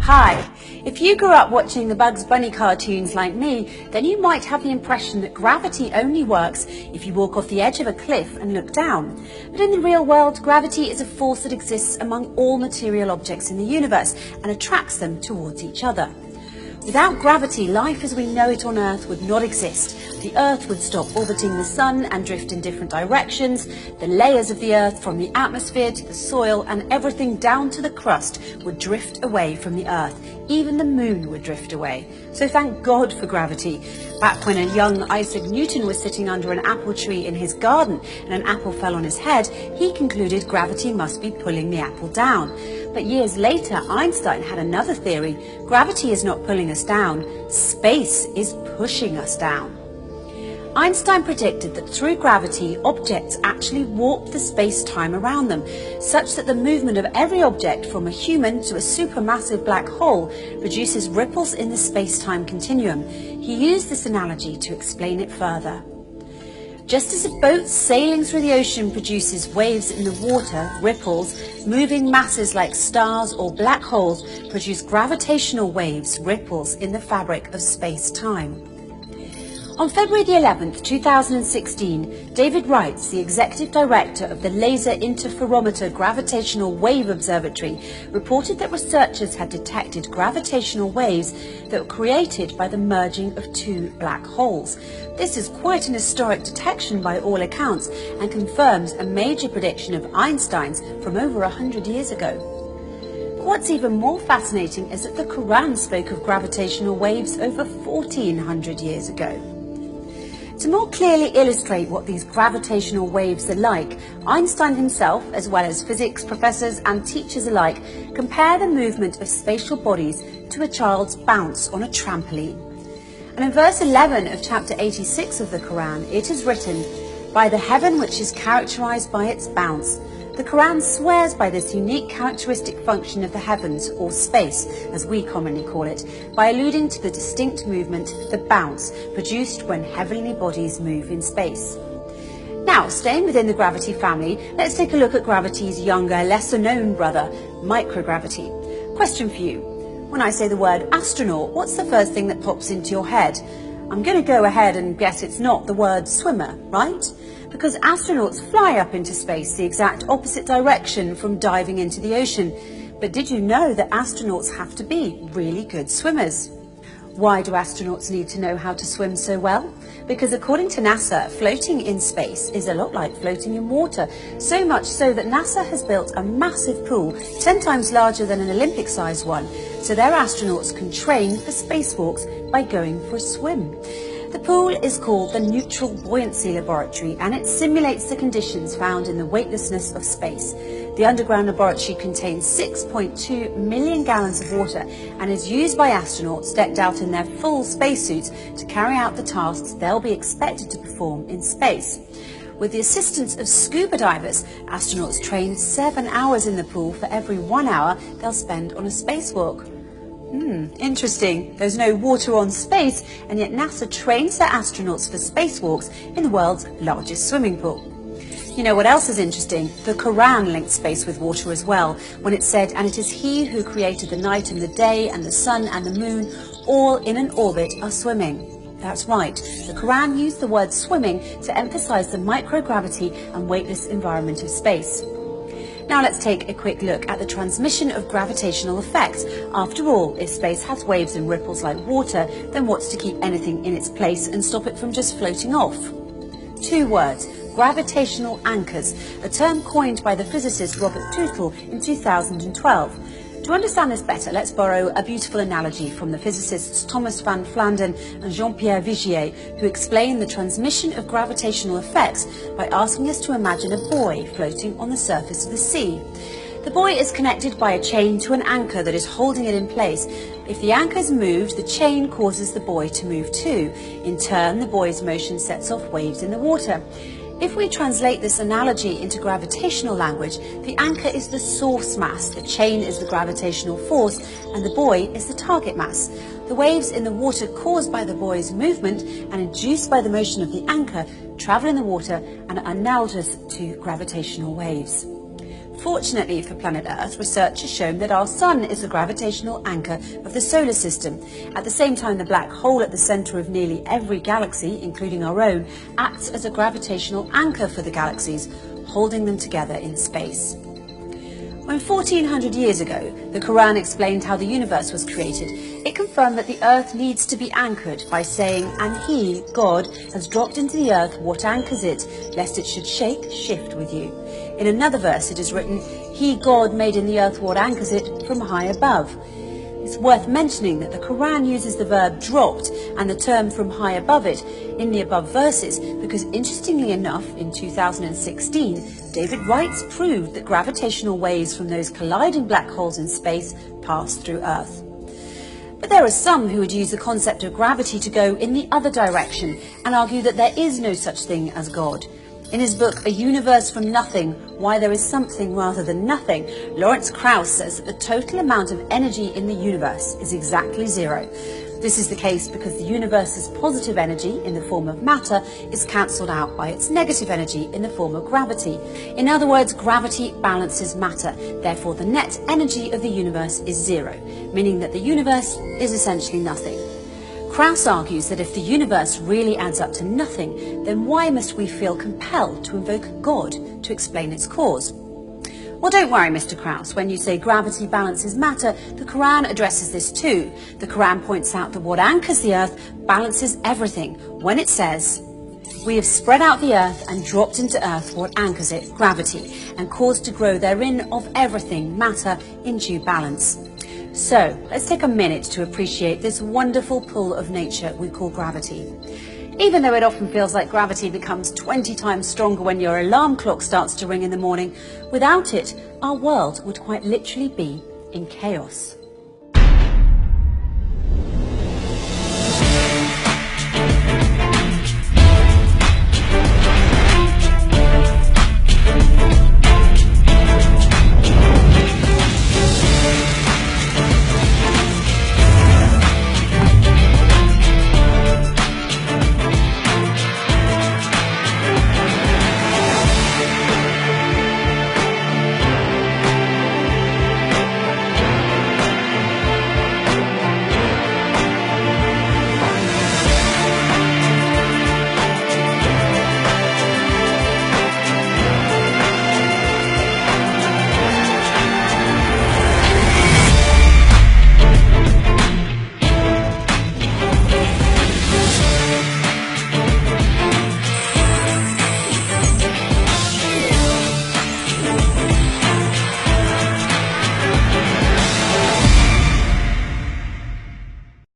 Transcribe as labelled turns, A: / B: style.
A: Hi! If you grew up watching the Bugs Bunny cartoons like me, then you might have the impression that gravity only works if you walk off the edge of a cliff and look down. But in the real world, gravity is a force that exists among all material objects in the universe and attracts them towards each other. Without gravity, life as we know it on Earth would not exist. The Earth would stop orbiting the Sun and drift in different directions. The layers of the Earth, from the atmosphere to the soil and everything down to the crust, would drift away from the Earth. Even the Moon would drift away. So thank God for gravity. Back when a young Isaac Newton was sitting under an apple tree in his garden and an apple fell on his head, he concluded gravity must be pulling the apple down. But years later, Einstein had another theory. Gravity is not pulling us down, space is pushing us down. Einstein predicted that through gravity, objects actually warp the space-time around them, such that the movement of every object from a human to a supermassive black hole produces ripples in the space-time continuum. He used this analogy to explain it further. Just as a boat sailing through the ocean produces waves in the water, ripples, moving masses like stars or black holes produce gravitational waves, ripples in the fabric of space-time. On February the 11th, 2016, David Reitz, the executive director of the Laser Interferometer Gravitational Wave Observatory, reported that researchers had detected gravitational waves that were created by the merging of two black holes. This is quite an historic detection by all accounts and confirms a major prediction of Einstein's from over 100 years ago. But what's even more fascinating is that the Quran spoke of gravitational waves over 1400 years ago. To more clearly illustrate what these gravitational waves are like, Einstein himself, as well as physics professors and teachers alike, compare the movement of spatial bodies to a child's bounce on a trampoline. And in verse 11 of chapter 86 of the Quran, it is written, "By the heaven which is characterized by its bounce." The Quran swears by this unique characteristic function of the heavens, or space, as we commonly call it, by alluding to the distinct movement, the bounce, produced when heavenly bodies move in space. Now, staying within the gravity family, let's take a look at gravity's younger, lesser-known brother, microgravity. Question for you. When I say the word astronaut, what's the first thing that pops into your head? I'm going to go ahead and guess it's not the word swimmer, right? Because astronauts fly up into space the exact opposite direction from diving into the ocean. But did you know that astronauts have to be really good swimmers? Why do astronauts need to know how to swim so well? Because according to NASA, floating in space is a lot like floating in water, so much so that NASA has built a massive pool, 10 times larger than an Olympic-sized one, so their astronauts can train for spacewalks by going for a swim. The pool is called the Neutral Buoyancy Laboratory, and it simulates the conditions found in the weightlessness of space. The underground laboratory contains 6.2 million gallons of water and is used by astronauts decked out in their full spacesuits to carry out the tasks they'll be expected to perform in space. With the assistance of scuba divers, astronauts train 7 hours in the pool for every 1 hour they'll spend on a spacewalk. Interesting. There's no water on space, and yet NASA trains their astronauts for spacewalks in the world's largest swimming pool. You know what else is interesting? The Quran linked space with water as well, when it said, "And it is He who created the night and the day, and the sun and the moon, all in an orbit are swimming." That's right. The Quran used the word swimming to emphasize the microgravity and weightless environment of space. Now let's take a quick look at the transmission of gravitational effects. After all, if space has waves and ripples like water, then what's to keep anything in its place and stop it from just floating off? 2 words: gravitational anchors, a term coined by the physicist Robert Tootle in 2012. To understand this better, let's borrow a beautiful analogy from the physicists Thomas van Flandern and Jean-Pierre Vigier, who explain the transmission of gravitational effects by asking us to imagine a buoy floating on the surface of the sea. The buoy is connected by a chain to an anchor that is holding it in place. If the anchor is moved, the chain causes the buoy to move too. In turn, the buoy's motion sets off waves in the water. If we translate this analogy into gravitational language, the anchor is the source mass, the chain is the gravitational force, and the buoy is the target mass. The waves in the water caused by the buoy's movement and induced by the motion of the anchor travel in the water and are analogous to gravitational waves. Fortunately for planet Earth, research has shown that our sun is the gravitational anchor of the solar system. At the same time, the black hole at the centre of nearly every galaxy, including our own, acts as a gravitational anchor for the galaxies, holding them together in space. When 1400 years ago, the Quran explained how the universe was created, it confirmed that the earth needs to be anchored by saying, "And he, God, has dropped into the earth what anchors it, lest it should shift with you." In another verse it is written, "He, God, made in the earth what anchors it from high above." It's worth mentioning that the Quran uses the verb dropped and the term from high above it in the above verses because, interestingly enough, in 2016, David Wrights proved that gravitational waves from those colliding black holes in space pass through Earth. But there are some who would use the concept of gravity to go in the other direction and argue that there is no such thing as God. In his book, A Universe from Nothing, Why There Is Something Rather Than Nothing, Lawrence Krauss says that the total amount of energy in the universe is exactly zero. This is the case because the universe's positive energy in the form of matter is cancelled out by its negative energy in the form of gravity. In other words, gravity balances matter. Therefore, the net energy of the universe is zero, meaning that the universe is essentially nothing. Krauss argues that if the universe really adds up to nothing, then why must we feel compelled to invoke God to explain its cause? Well, don't worry, Mr. Krauss. When you say gravity balances matter, the Quran addresses this too. The Quran points out that what anchors the earth balances everything when it says, "We have spread out the earth and dropped into earth what anchors it, gravity, and caused to grow therein of everything, matter, in due balance." So, let's take a minute to appreciate this wonderful pull of nature we call gravity. Even though it often feels like gravity becomes 20 times stronger when your alarm clock starts to ring in the morning, without it, our world would quite literally be in chaos.